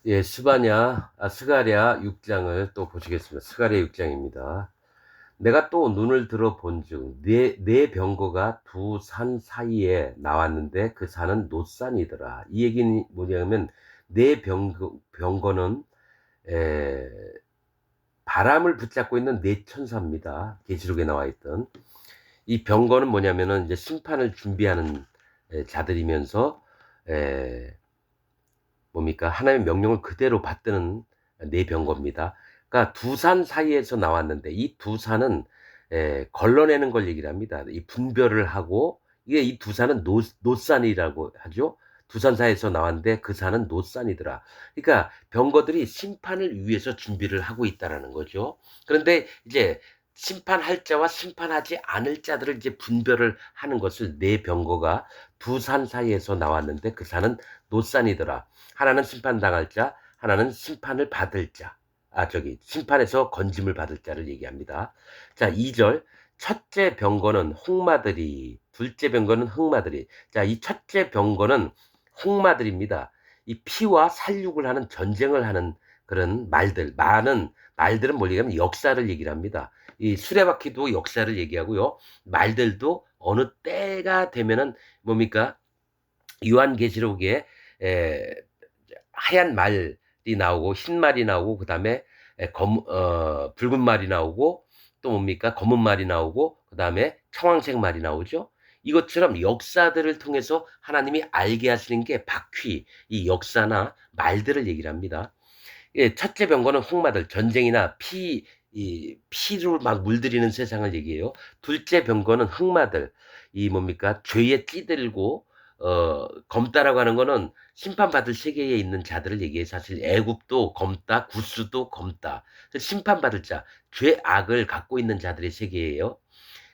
예, 스가랴 6장을 또 보시겠습니다. 스가랴 6장입니다. 내가 또 눈을 들어 본즉 네 병거가 두 산 사이에 나왔는데 그 산은 노산이더라. 이 얘기는 뭐냐면 병거는 에, 바람을 붙잡고 있는 네 천사입니다. 계시록에 나와 있던 이 병거는 뭐냐면은 이제 심판을 준비하는 자들이면서 에, 뭡니까? 하나님의 명령을 그대로 받드는 네 병거입니다. 그러니까 두 산 사이에서 나왔는데 이 두 산은 걸러내는 걸 얘기를 합니다. 이 분별을 하고 이게 이 두 산은 노산이라고 하죠. 두 산 사이에서 나왔는데 그 산은 노산이더라. 그러니까 병거들이 심판을 위해서 준비를 하고 있다라는 거죠. 그런데 이제 심판할 자와 심판하지 않을 자들을 이제 분별을 하는 것을 네 병거가 두 산 사이에서 나왔는데 그 산은 노산이더라. 하나는 심판당할 자, 하나는 심판을 받을 자. 심판에서 건짐을 받을 자를 얘기합니다. 자, 2절. 첫째 병거는 홍마들이, 둘째 병거는 흑마들이. 자, 이 첫째 병거는 홍마들입니다. 이 피와 살육을 하는 전쟁을 하는 그런 말들. 많은 말들은 뭘 얘기하면 역사를 얘기를 합니다. 이 수레바퀴도 역사를 얘기하고요. 말들도 어느 때가 되면은 뭡니까? 요한계시록에 에, 하얀 말이 나오고 흰 말이 나오고 그다음에 붉은 말이 나오고 또 뭡니까? 검은 말이 나오고 그다음에 청황색 말이 나오죠. 이것처럼 역사들을 통해서 하나님이 알게 하시는 게 바퀴, 이 역사나 말들을 얘기를 합니다. 예, 첫째 병거는 흑마들, 전쟁이나 피로 막 물들이는 세상을 얘기해요. 둘째 병거는 흑마들, 이 뭡니까? 죄에 찌들고, 검다라고 하는 거는 심판받을 세계에 있는 자들을 얘기해요. 사실 애굽도 검다, 구스도 검다. 심판받을 자, 죄악을 갖고 있는 자들의 세계예요.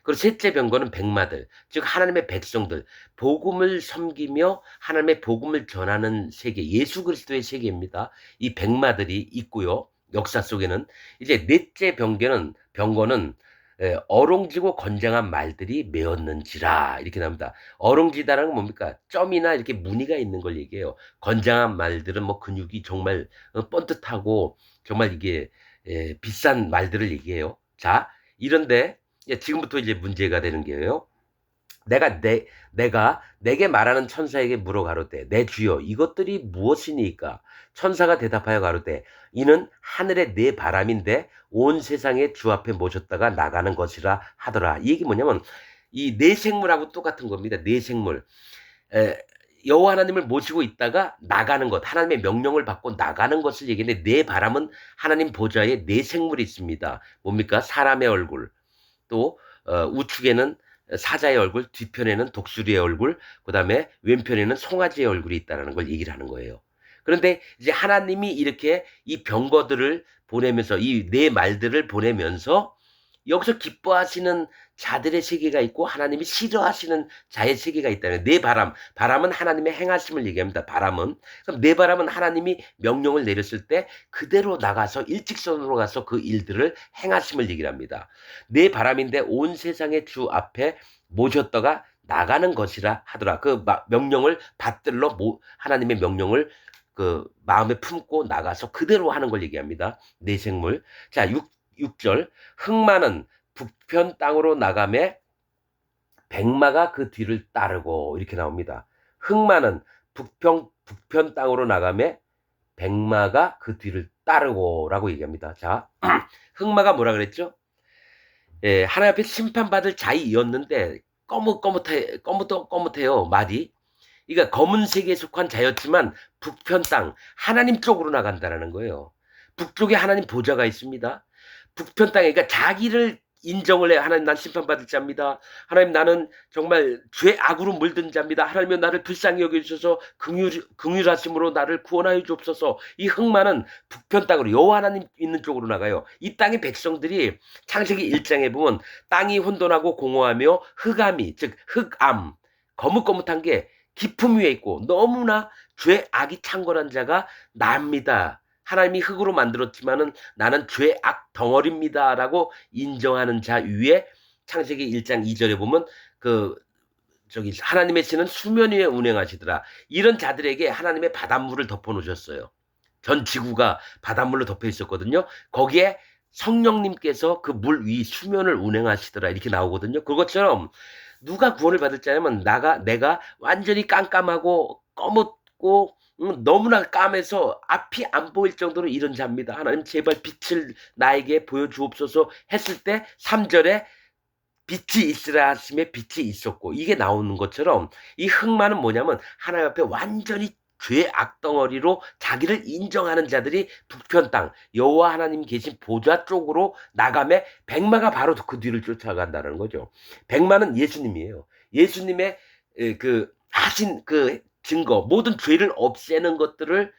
그리고 셋째 병거는 백마들, 즉 하나님의 백성들, 복음을 섬기며 하나님의 복음을 전하는 세계, 예수 그리스도의 세계입니다. 이 백마들이 있고요. 역사 속에는 이제 넷째 병거는 어롱지고 건장한 말들이 메었는지라 이렇게 나옵니다. 어롱지다라는 건 뭡니까? 점이나 이렇게 무늬가 있는 걸 얘기해요. 건장한 말들은 뭐 근육이 정말 뻔듯하고 정말 이게 비싼 말들을 얘기해요. 자, 이런데 지금부터 이제 문제가 되는 게요. 내가 내게 말하는 천사에게 물어 가로되 내 주여 이것들이 무엇이니까 천사가 대답하여 가로되 이는 하늘의 네 바람인데 온 세상의 주 앞에 모셨다가 나가는 것이라 하더라. 이 얘기 뭐냐면 이 네 생물하고 똑같은 겁니다. 네 생물. 에, 여호와 하나님을 모시고 있다가 나가는 것, 하나님의 명령을 받고 나가는 것을 얘기했는데 네 바람은 하나님 보좌에 네 생물이 있습니다. 뭡니까? 사람의 얼굴, 또 우측에는 사자의 얼굴, 뒤편에는 독수리의 얼굴, 그 다음에 왼편에는 송아지의 얼굴이 있다는 걸 얘기를 하는 거예요. 그런데 이제 하나님이 이렇게 이 병거들을 보내면서 이 네 말들을 보내면서 여기서 기뻐하시는 자들의 세계가 있고 하나님이 싫어하시는 자의 세계가 있다는 네 바람은 하나님의 행하심을 얘기합니다. 바람은 그럼 네 바람은 하나님이 명령을 내렸을 때 그대로 나가서 일직선으로 가서 그 일들을 행하심을 얘기를 합니다. 네 바람인데 온 세상의 주 앞에 모셨다가 나가는 것이라 하더라. 그 명령을 받들러 하나님의 명령을 그 마음에 품고 나가서 그대로 하는 걸 얘기합니다. 네 생물. 자, 6절 흑마는 북편 땅으로 나가매 백마가 그 뒤를 따르고 이렇게 나옵니다. 흑마는 북편 땅으로 나가매 백마가 그 뒤를 따르고라고 얘기합니다. 자, 흑마가 뭐라 그랬죠? 예, 하나님 앞에 심판받을 자이었는데 거뭇해요 말이. 그러니까 검은색에 속한 자였지만 북편 땅 하나님 쪽으로 나간다라는 거예요. 북쪽에 하나님 보좌가 있습니다. 북편 땅에 그러니까 자기를 인정을 해. 하나님 난 심판받을 자입니다. 하나님 나는 정말 죄악으로 물든 자입니다. 하나님은 나를 불쌍히 여겨주셔서 긍휼하심으로 나를 구원하여 주옵소서. 이 흑마는 북편 땅으로 여호와 하나님 있는 쪽으로 나가요. 이 땅의 백성들이 창세기 1장에 보면 땅이 혼돈하고 공허하며 흑암이 즉 흑암 거뭇거뭇한 게 깊음 위에 있고 너무나 죄악이 창궐한 자가 납니다. 하나님이 흙으로 만들었지만은 나는 죄악 덩어리입니다라고 인정하는 자 위에 창세기 1장 2절에 보면 그 저기 하나님의 신은 수면 위에 운행하시더라. 이런 자들에게 하나님의 바닷물을 덮어 놓으셨어요. 전 지구가 바닷물로 덮여 있었거든요. 거기에 성령님께서 그 물 위 수면을 운행하시더라 이렇게 나오거든요. 그것처럼 누가 구원을 받을 자냐면 내가 완전히 깜깜하고 꺼묻고 너무나 까매서 앞이 안 보일 정도로 이런 자입니다. 하나님 제발 빛을 나에게 보여주옵소서 했을 때 3절에 빛이 있으라 하심에 빛이 있었고 이게 나오는 것처럼 이 흑마는 뭐냐면 하나님 앞에 완전히 죄 악덩어리로 자기를 인정하는 자들이 북편 땅 여호와 하나님 계신 보좌 쪽으로 나가매 백마가 바로 그 뒤를 쫓아간다는 거죠. 백마는 예수님이에요. 예수님의 그 하신 그 증거 모든 죄를 없애는 것들을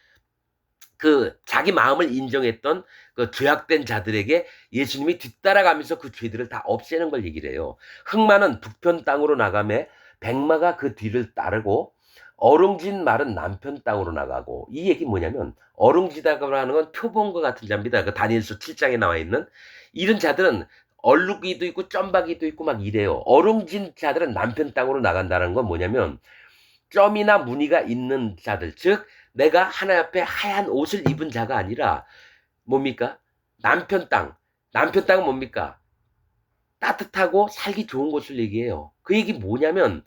그 자기 마음을 인정했던 그 죄악된 자들에게 예수님이 뒤따라가면서 그 죄들을 다 없애는 걸 얘기를 해요. 흑마는 북편 땅으로 나가매 백마가 그 뒤를 따르고 어룽진 말은 남편 땅으로 나가고 이 얘기 뭐냐면 어룽지다고 하는 건 표본과 같은 자입니다. 그 다니엘서 7장에 나와 있는 이런 자들은 얼룩이도 있고 점박이도 있고 막 이래요. 어룽진 자들은 남편 땅으로 나간다는 건 뭐냐면 점이나 무늬가 있는 자들 즉 내가 하나님 앞에 하얀 옷을 입은 자가 아니라 뭡니까? 남편 땅. 남편 땅은 뭡니까? 따뜻하고 살기 좋은 곳을 얘기해요. 그 얘기 뭐냐면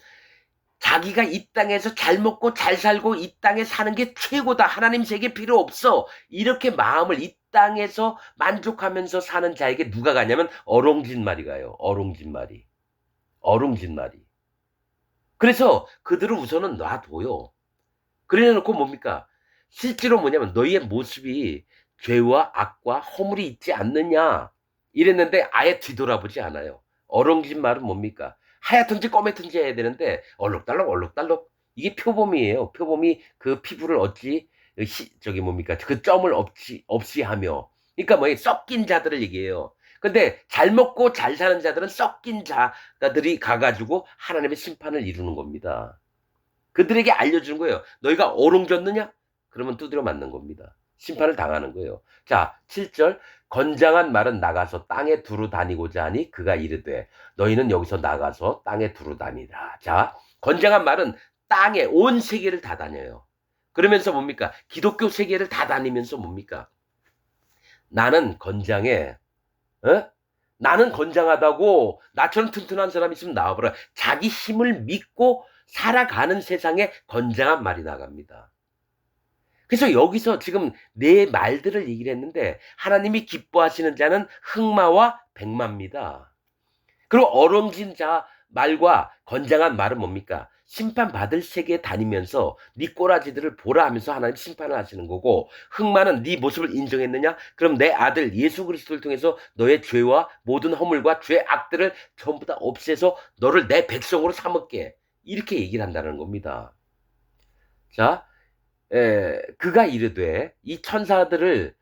자기가 이 땅에서 잘 먹고 잘 살고 이 땅에 사는 게 최고다. 하나님 세계 필요 없어. 이렇게 마음을 이 땅에서 만족하면서 사는 자에게 누가 가냐면 어롱진말이 가요. 어롱진말이. 어롱진말이. 그래서 그들을 우선은 놔둬요. 그래 놓고 뭡니까? 실제로 뭐냐면 너희의 모습이 죄와 악과 허물이 있지 않느냐 이랬는데 아예 뒤돌아보지 않아요. 어렁진 말은 뭡니까? 하얗든지 검했든지 해야 되는데 얼룩달룩 얼룩달룩 이게 표범이에요. 표범이 그 피부를 어찌 저기 뭡니까? 그 점을 없이 하며 그러니까 뭐 썩긴 자들을 얘기해요. 근데 잘 먹고 잘 사는 자들은 썩긴 자들이 가가지고 하나님의 심판을 이루는 겁니다. 그들에게 알려주는 거예요. 너희가 어롱졌느냐? 그러면 두드려 맞는 겁니다. 심판을 당하는 거예요. 자, 7절. 건장한 말은 나가서 땅에 두루 다니고자 하니 그가 이르되 너희는 여기서 나가서 땅에 두루 다니라. 자, 건장한 말은 땅에 온 세계를 다 다녀요. 그러면서 뭡니까? 기독교 세계를 다 다니면서 뭡니까? 나는 건장해. 어? 나는 건장하다고 나처럼 튼튼한 사람 있으면 나와보라. 자기 힘을 믿고 살아가는 세상에 건장한 말이 나갑니다. 그래서 여기서 지금 네 말들을 얘기를 했는데 하나님이 기뻐하시는 자는 흑마와 백마입니다. 그리고 어롱진 자 말과 건장한 말은 뭡니까? 심판받을 세계에 다니면서 네 꼬라지들을 보라 하면서 하나님 심판을 하시는 거고 흑마는 네 모습을 인정했느냐? 그럼 내 아들 예수 그리스도를 통해서 너의 죄와 모든 허물과 죄악들을 전부 다 없애서 너를 내 백성으로 삼을게. 이렇게 얘기를 한다는 겁니다. 자, 그가 이르되 이 천사들을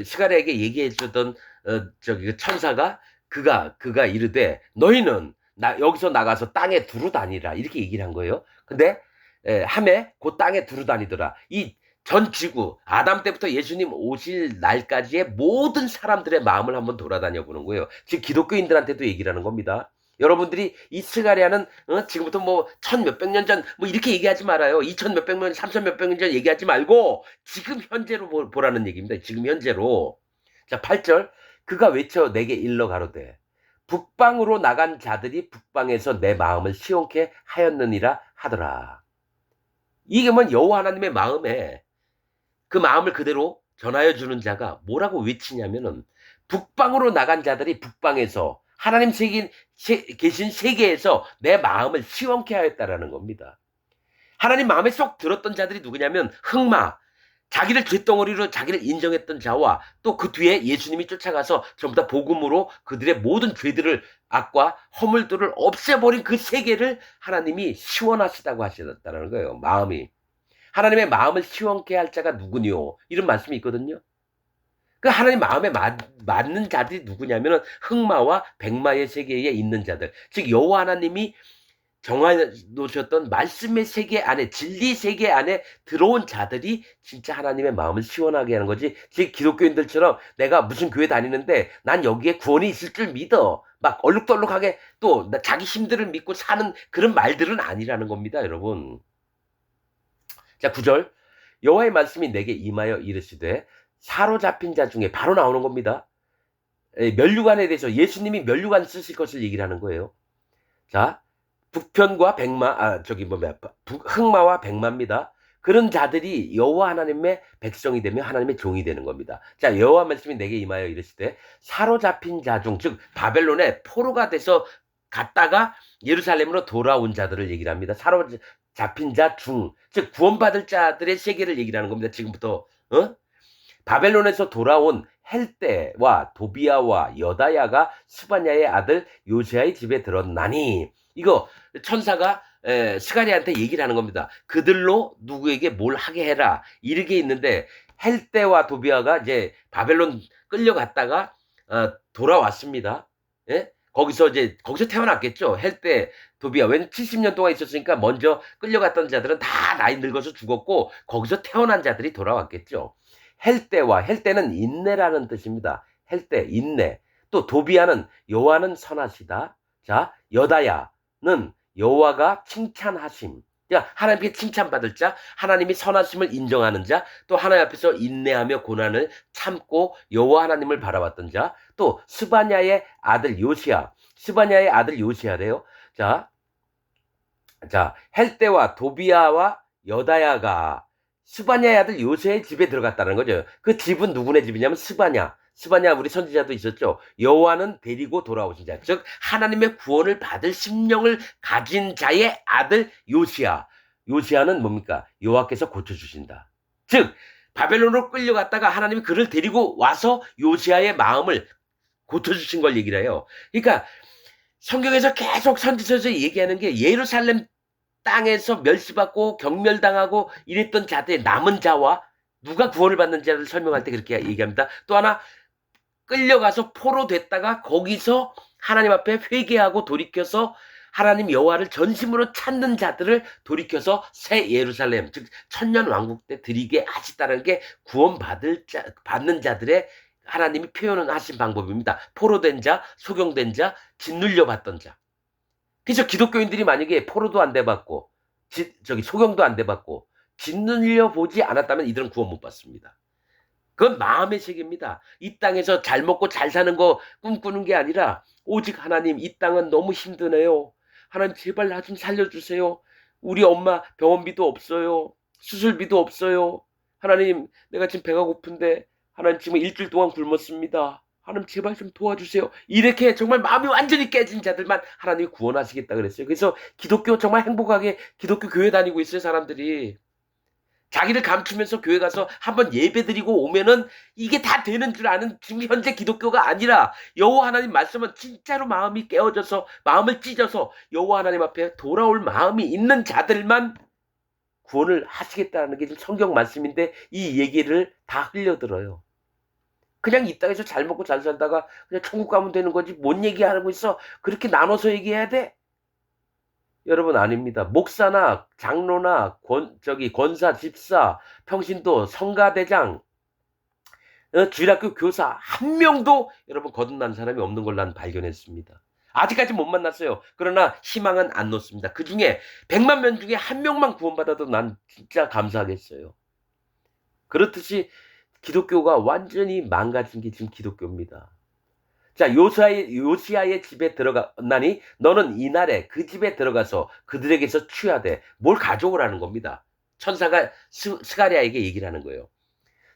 스가랴에게 얘기해 주던 저기 그 천사가 그가 이르되 너희는 여기서 나가서 땅에 두루 다니라 이렇게 얘기를 한 거예요. 근데 함에 그 땅에 두루 다니더라. 이 전 지구 아담 때부터 예수님 오실 날까지의 모든 사람들의 마음을 한번 돌아다녀 보는 거예요. 지금 기독교인들한테도 얘기를 하는 겁니다. 여러분들이 이 스가랴는 지금부터 뭐 천 몇백 년 전 뭐 이렇게 얘기하지 말아요. 이천 몇백 년, 삼천 몇백 년 전 얘기하지 말고 지금 현재로 보라는 얘기입니다. 지금 현재로. 자, 8절. 그가 외쳐 내게 일러 가로되 북방으로 나간 자들이 북방에서 내 마음을 시원케 하였느니라 하더라. 이게 뭐 여호와 하나님의 마음에 그 마음을 그대로 전하여 주는 자가 뭐라고 외치냐면은 북방으로 나간 자들이 북방에서 하나님 계신 세계에서 내 마음을 시원케 하였다라는 겁니다. 하나님 마음에 쏙 들었던 자들이 누구냐면 흑마, 자기를 죄덩어리로 자기를 인정했던 자와 또 그 뒤에 예수님이 쫓아가서 전부 다 복음으로 그들의 모든 죄들을 악과 허물들을 없애버린 그 세계를 하나님이 시원하시다고 하셨다는 거예요. 마음이. 하나님의 마음을 시원케 할 자가 누구니요? 이런 말씀이 있거든요. 그 하나님 마음에 맞는 자들이 누구냐면은 흑마와 백마의 세계에 있는 자들. 즉 여호와 하나님이 정해 놓으셨던 말씀의 세계 안에 진리 세계 안에 들어온 자들이 진짜 하나님의 마음을 시원하게 하는 거지. 즉 기독교인들처럼 내가 무슨 교회 다니는데 난 여기에 구원이 있을 줄 믿어. 막 얼룩덜룩하게 또 자기 힘들을 믿고 사는 그런 말들은 아니라는 겁니다, 여러분. 자, 9절. 여호와의 말씀이 내게 임하여 이르시되 사로잡힌 자 중에 바로 나오는 겁니다. 면류관에 대해서 예수님이 면류관 쓰실 것을 얘기를 하는 거예요. 자, 북편과 백마, 흑마와 백마입니다. 그런 자들이 여호와 하나님의 백성이 되며 하나님의 종이 되는 겁니다. 자, 여호와 말씀이 내게 임하여 이르시되 사로잡힌 자 중, 즉 바벨론에 포로가 돼서 갔다가 예루살렘으로 돌아온 자들을 얘기를 합니다. 사로잡힌 자 중, 즉 구원받을 자들의 세계를 얘기를 하는 겁니다. 지금부터 바벨론에서 돌아온 헬대와 도비아와 여다야가 스바냐의 아들 요시야의 집에 들었나니, 이거 천사가 스가랴한테 얘기를 하는 겁니다. 그들로 누구에게 뭘 하게 해라 이렇게 있는데, 헬대와 도비아가 이제 바벨론 끌려갔다가 돌아왔습니다. 예? 거기서 태어났겠죠. 헬대, 도비아. 왠 70년 동안 있었으니까 먼저 끌려갔던 자들은 다 나이 늙어서 죽었고 거기서 태어난 자들이 돌아왔겠죠. 헬대는 인내라는 뜻입니다. 헬대, 인내. 또 도비아는 여호와는 선하시다. 자, 여다야는 여호와가 칭찬하심. 하나님께 칭찬받을 자, 하나님이 선하심을 인정하는 자, 또 하나님 앞에서 인내하며 고난을 참고 여호와 하나님을 바라봤던 자, 또 스바냐의 아들 요시야래요. 자, 헬대와 도비아와 여다야가 스바냐의 아들 요시야의 집에 들어갔다는 거죠. 그 집은 누구네 집이냐면 스바냐 우리 선지자도 있었죠. 여호와는 데리고 돌아오신 자, 즉 하나님의 구원을 받을 심령을 가진 자의 아들 요시야는 뭡니까? 여호와께서 고쳐주신다. 즉 바벨론으로 끌려갔다가 하나님이 그를 데리고 와서 요시야의 마음을 고쳐주신 걸 얘기를 해요. 그러니까 성경에서 계속 선지서에서 얘기하는 게 예루살렘 땅에서 멸시받고 경멸당하고 이랬던 자들의 남은 자와 누가 구원을 받는 자를 설명할 때 그렇게 얘기합니다. 또 하나, 끌려가서 포로 됐다가 거기서 하나님 앞에 회개하고 돌이켜서 하나님 여호와를 전심으로 찾는 자들을 돌이켜서 새 예루살렘, 즉 천년 왕국 때 드리게 하시다는 게 받는 자들의 하나님이 표현을 하신 방법입니다. 포로된 자, 소경된 자, 짓눌려 받던 자. 그래서 기독교인들이 만약에 포로도 안 돼봤고 소경도 안 돼봤고 짓눌려 보지 않았다면 이들은 구원 못 받습니다. 그건 마음의 세계입니다. 이 땅에서 잘 먹고 잘 사는 거 꿈꾸는 게 아니라 오직 하나님, 이 땅은 너무 힘드네요. 하나님 제발 나 좀 살려주세요. 우리 엄마 병원비도 없어요. 수술비도 없어요. 하나님, 내가 지금 배가 고픈데 하나님 지금 일주일 동안 굶었습니다. 하나님 제발 좀 도와주세요. 이렇게 정말 마음이 완전히 깨진 자들만 하나님이 구원하시겠다 그랬어요. 그래서 기독교 정말 행복하게 기독교 교회 다니고 있어요, 사람들이. 자기를 감추면서 교회 가서 한번 예배 드리고 오면은 이게 다 되는 줄 아는 지금 현재 기독교가 아니라, 여호와 하나님 말씀은 진짜로 마음이 깨어져서 마음을 찢어서 여호와 하나님 앞에 돌아올 마음이 있는 자들만 구원을 하시겠다는 게 지금 성경 말씀인데 이 얘기를 다 흘려들어요. 그냥 이 땅에서 잘 먹고 잘 살다가 그냥 천국 가면 되는 거지 뭔 얘기하고 있어? 그렇게 나눠서 얘기해야 돼? 여러분, 아닙니다. 목사나 장로나 권사, 집사, 평신도, 성가대장, 주일학교 교사 한 명도 여러분 거듭난 사람이 없는 걸 난 발견했습니다. 아직까지 못 만났어요. 그러나 희망은 안 놓습니다. 그 중에 100만 명 중에 한 명만 구원받아도 난 진짜 감사하겠어요. 그렇듯이 기독교가 완전히 망가진 게 지금 기독교입니다. 자, 요시야의 집에 들어가나니 너는 이날에 그 집에 들어가서 그들에게서 취하되 뭘 가져오라는 겁니다. 천사가 스가랴에게 얘기를 하는 거예요.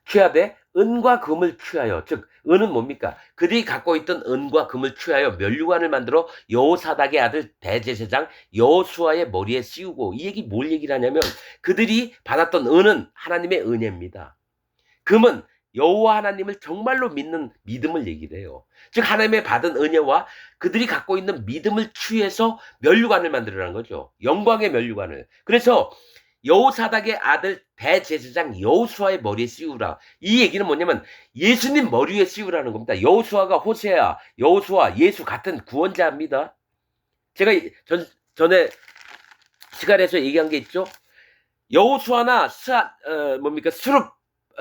취하되 은과 금을 취하여, 즉 은은 뭡니까? 그들이 갖고 있던 은과 금을 취하여 면류관을 만들어 여호사닥의 아들 대제사장 여호수아의 머리에 씌우고, 이 얘기 뭘 얘기를 하냐면 그들이 받았던 은은 하나님의 은혜입니다. 금은 여호와 하나님을 정말로 믿는 믿음을 얘기를 해요. 즉 하나님의 받은 은혜와 그들이 갖고 있는 믿음을 취해서 면류관을 만들으라는 거죠. 영광의 면류관을. 그래서 여호사닥의 아들 대제사장 여호수아의 머리에 씌우라. 이 얘기는 뭐냐면 예수님 머리에 씌우라는 겁니다. 여호수아가 호세아, 여호수아, 예수 같은 구원자입니다. 제가 전에 시간에서 얘기한 게 있죠. 여호수아나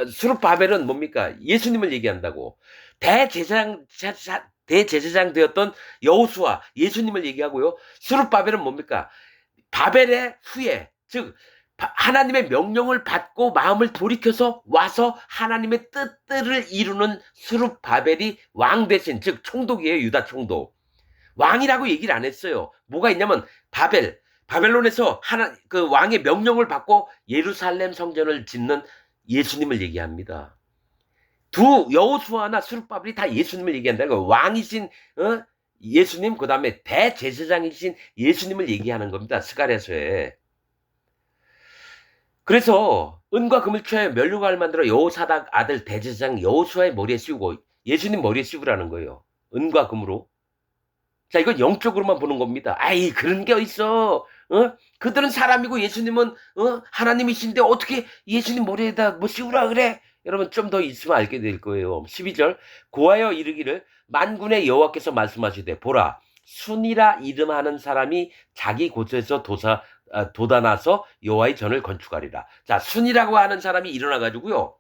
스룹바벨은 뭡니까? 예수님을 얘기한다고. 대제사장 되었던 여호수아, 예수님을 얘기하고요. 스룹바벨은 뭡니까? 바벨의 후예, 즉 하나님의 명령을 받고 마음을 돌이켜서 와서 하나님의 뜻들을 이루는 스룹바벨이 왕 대신, 즉 총독이에요. 유다 총독. 왕이라고 얘기를 안 했어요. 뭐가 있냐면 바벨론에서 그 왕의 명령을 받고 예루살렘 성전을 짓는 예수님을 얘기합니다. 여호수아나 스룹바벨이 다 예수님을 얘기한다는 거예요. 왕이신 예수님, 그 다음에 대제사장이신 예수님을 얘기하는 겁니다. 스가랴서에. 그래서 은과 금을 취하여 면류관을 만들어 여호사닥 아들 대제사장 여호수아의 머리에 씌우고 예수님 머리에 씌우라는 거예요. 은과 금으로. 자, 이건 영적으로만 보는 겁니다. 아이, 그런 게 어딨어. 그들은 사람이고 예수님은 하나님이신데 어떻게 예수님 머리에다 뭐 씌우라 그래? 여러분 좀 더 있으면 알게 될 거예요. 12절 고하여 이르기를 만군의 여호와께서 말씀하시되 보라 순이라 이름하는 사람이 자기 곳에서 돋아나서 여호와의 전을 건축하리라. 자, 순이라고 하는 사람이 일어나가지고요.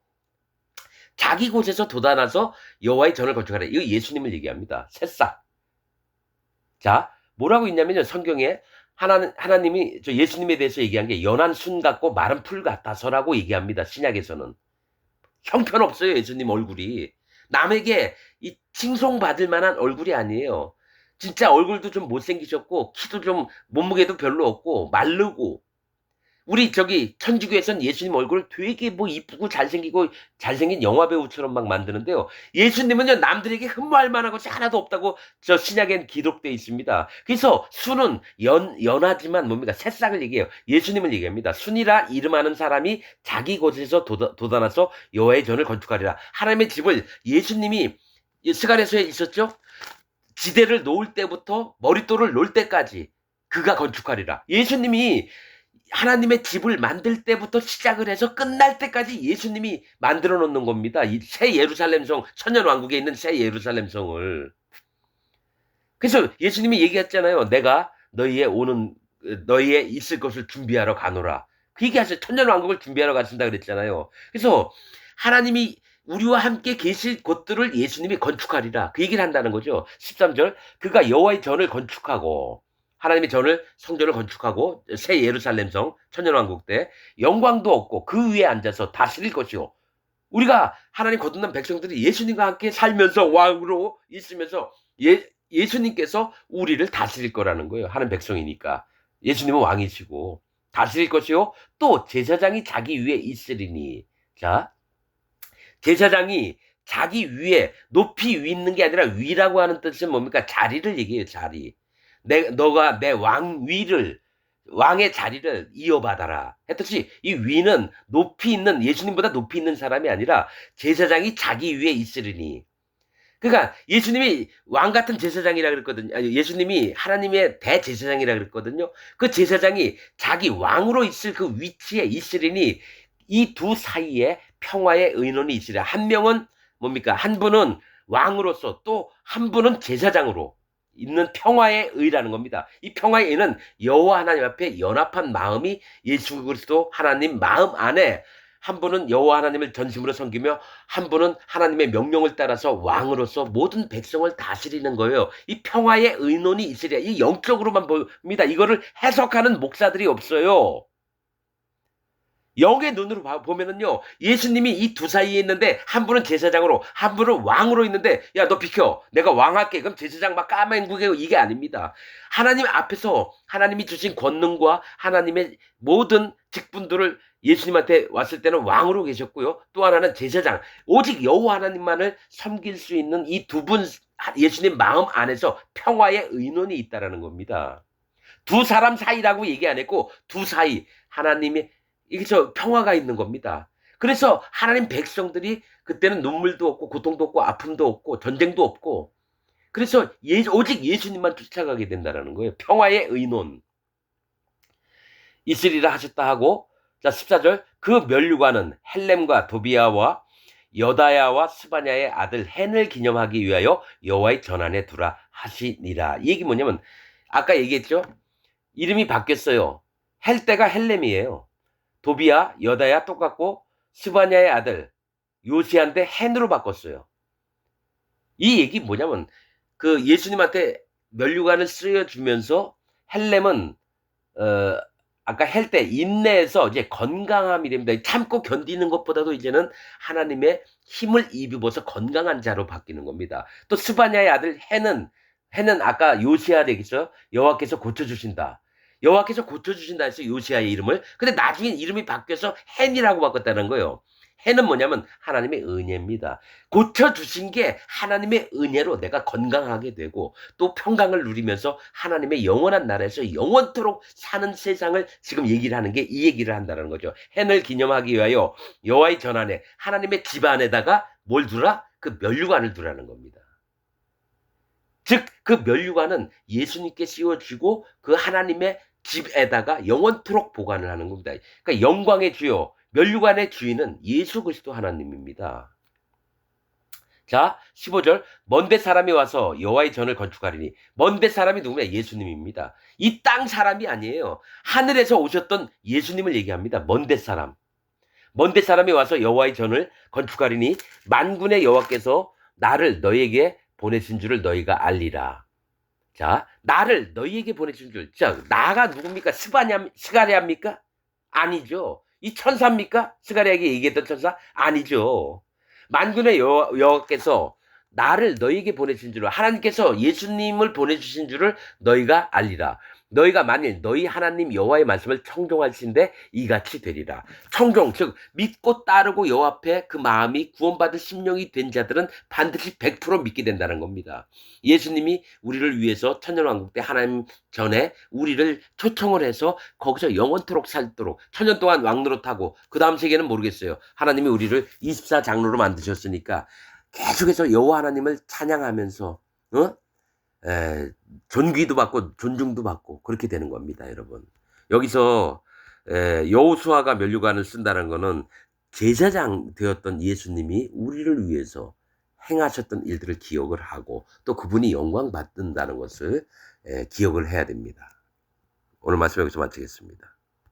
자기 곳에서 돋아나서 여호와의 전을 건축하리라. 이거 예수님을 얘기합니다. 새싹. 자, 뭐라고 있냐면요. 성경에 하나님이 예수님에 대해서 얘기한 게 연한 순 같고 마른 풀 같아서라고 얘기합니다. 신약에서는. 형편없어요. 예수님 얼굴이. 남에게 이 칭송받을 만한 얼굴이 아니에요. 진짜 얼굴도 좀 못생기셨고 키도 좀 몸무게도 별로 없고 마르고 우리 천주교에서는 예수님 얼굴을 되게 뭐 이쁘고 잘생긴 영화배우처럼 막 만드는데요. 예수님은요 남들에게 흠모할 만한 것이 하나도 없다고 저 신약엔 기록되어 있습니다. 그래서 순은 연하지만 뭡니까? 새싹을 얘기해요. 예수님을 얘기합니다. 순이라 이름하는 사람이 자기 곳에서 돋아나서 여호와의 전을 건축하리라. 하나님의 집을 예수님이 스가랴서에 있었죠? 지대를 놓을 때부터 머릿돌을 놓을 때까지 그가 건축하리라. 예수님이 하나님의 집을 만들 때부터 시작을 해서 끝날 때까지 예수님이 만들어 놓는 겁니다. 이 새 예루살렘 성, 천년왕국에 있는 새 예루살렘 성을. 그래서 예수님이 얘기했잖아요. 내가 너희의 있을 것을 준비하러 가노라. 그 얘기하세요. 천년왕국을 준비하러 가신다 그랬잖아요. 그래서 하나님이 우리와 함께 계실 곳들을 예수님이 건축하리라. 그 얘기를 한다는 거죠. 13절 그가 여호와의 전을 건축하고 하나님의 성전을 건축하고 새 예루살렘 성 천년왕국 때 영광도 없고 그 위에 앉아서 다스릴 것이요. 우리가 하나님 거듭난 백성들이 예수님과 함께 살면서 왕으로 있으면서 예수님께서 우리를 다스릴 거라는 거예요. 하는 백성이니까. 예수님은 왕이시고 다스릴 것이요. 또 제사장이 자기 위에 있으리니. 자, 제사장이 자기 위에 높이 위 있는 게 아니라 위라고 하는 뜻은 뭡니까? 자리를 얘기해요. 자리. 너가 내 왕의 자리를 이어받아라 했듯이 이 위는 예수님보다 높이 있는 사람이 아니라 제사장이 자기 위에 있으리니. 그러니까 예수님이 왕 같은 제사장이라 그랬거든요. 아니, 예수님이 하나님의 대제사장이라 그랬거든요. 그 제사장이 자기 왕으로 있을 그 위치에 있으리니 이 두 사이에 평화의 의논이 있으리라. 한 명은 뭡니까? 한 분은 왕으로서 또 한 분은 제사장으로 있는 평화의 의라는 겁니다. 이 평화의 의는 여호와 하나님 앞에 연합한 마음이 예수 그리스도 하나님 마음 안에 한 분은 여호와 하나님을 전심으로 섬기며 한 분은 하나님의 명령을 따라서 왕으로서 모든 백성을 다스리는 거예요. 이 평화의 의논이 있으랴. 이 영적으로만 봅니다. 이거를 해석하는 목사들이 없어요. 영의 눈으로 보면은요, 예수님이 이 두 사이에 있는데, 한 분은 제사장으로, 한 분은 왕으로 있는데, 야, 너 비켜. 내가 왕할게. 그럼 제사장 막 까맹구게 이게 아닙니다. 하나님 앞에서 하나님이 주신 권능과 하나님의 모든 직분들을 예수님한테 왔을 때는 왕으로 계셨고요. 또 하나는 제사장. 오직 여호와 하나님만을 섬길 수 있는 이 두 분, 예수님 마음 안에서 평화의 의논이 있다라는 겁니다. 두 사람 사이라고 얘기 안 했고, 두 사이. 하나님의 이게 평화가 있는 겁니다. 그래서 하나님 백성들이 그때는 눈물도 없고 고통도 없고 아픔도 없고 전쟁도 없고 그래서 오직 예수님만 쫓아가게 된다는 거예요. 평화의 의논. 있으리라 하셨다 하고 자 14절 그 면류관은 헬렘과 도비아와 여다야와 스바냐의 아들 헨을 기념하기 위하여 여호와의 전안에 두라 하시니라. 이 얘기 뭐냐면 아까 얘기했죠. 이름이 바뀌었어요. 헬때가 헬렘이에요. 도비야, 여다야 똑같고 스바냐의 아들 요시한테 헨으로 바꿨어요. 이 얘기 뭐냐면 그 예수님한테 면류관을 쓰여주면서 헬렘은 아까 할 때 인내에서 이제 건강함이 됩니다. 참고 견디는 것보다도 이제는 하나님의 힘을 입어서 건강한 자로 바뀌는 겁니다. 또 스바냐의 아들 해는 아까 요시야 되겠죠? 여호와께서 고쳐주신다. 여호와께서 고쳐주신다 해서 요시야의 이름을. 근데 나중에 이름이 바뀌어서 헨이라고 바꿨다는 거예요. 해는 뭐냐면 하나님의 은혜입니다. 고쳐주신 게 하나님의 은혜로 내가 건강하게 되고 또 평강을 누리면서 하나님의 영원한 나라에서 영원토록 사는 세상을 지금 얘기를 하는 게 이 얘기를 한다는 거죠. 해를 기념하기 위하여 여호와의 전안에 하나님의 집 안에다가 뭘 두라? 그 면류관을 두라는 겁니다. 즉 그 면류관은 예수님께 씌워지고 그 하나님의 집에다가 영원토록 보관을 하는 겁니다. 그러니까 영광의 주요 면류관의 주인은 예수 그리스도 하나님입니다. 자, 15절. 먼데 사람이 와서 여호와의 전을 건축하리니. 먼데 사람이 누구냐? 예수님입니다. 이 땅 사람이 아니에요. 하늘에서 오셨던 예수님을 얘기합니다. 먼데 사람. 먼데 사람이 와서 여호와의 전을 건축하리니 만군의 여호와께서 나를 너희에게 보내신 줄을 너희가 알리라. 자, 나를 너희에게 보내신 줄. 자, 나가 누굽니까? 스가랴입니까? 아니죠. 이 천사입니까? 스가랴에게 얘기했던 천사? 아니죠. 만군의 여호와께서 나를 너희에게 보내신 줄을, 하나님께서 예수님을 보내주신 줄을 너희가 알리라. 너희가 만일 너희 하나님 여호와의 말씀을 청종할진대 이같이 되리라. 청종, 즉 믿고 따르고 여호와 앞에 그 마음이 구원받을 심령이 된 자들은 반드시 100% 믿게 된다는 겁니다. 예수님이 우리를 위해서 천년왕국 때 하나님 전에 우리를 초청을 해서 거기서 영원토록 살도록 천년 동안 왕노릇하고 그 다음 세계는 모르겠어요. 하나님이 우리를 24장로로 만드셨으니까 계속해서 여호와 하나님을 찬양하면서 존귀도 받고 존중도 받고 그렇게 되는 겁니다, 여러분. 여기서 여호수아가 면류관을 쓴다는 거는 제사장 되었던 예수님이 우리를 위해서 행하셨던 일들을 기억을 하고 또 그분이 영광 받는다는 것을 기억을 해야 됩니다. 오늘 말씀 여기서 마치겠습니다.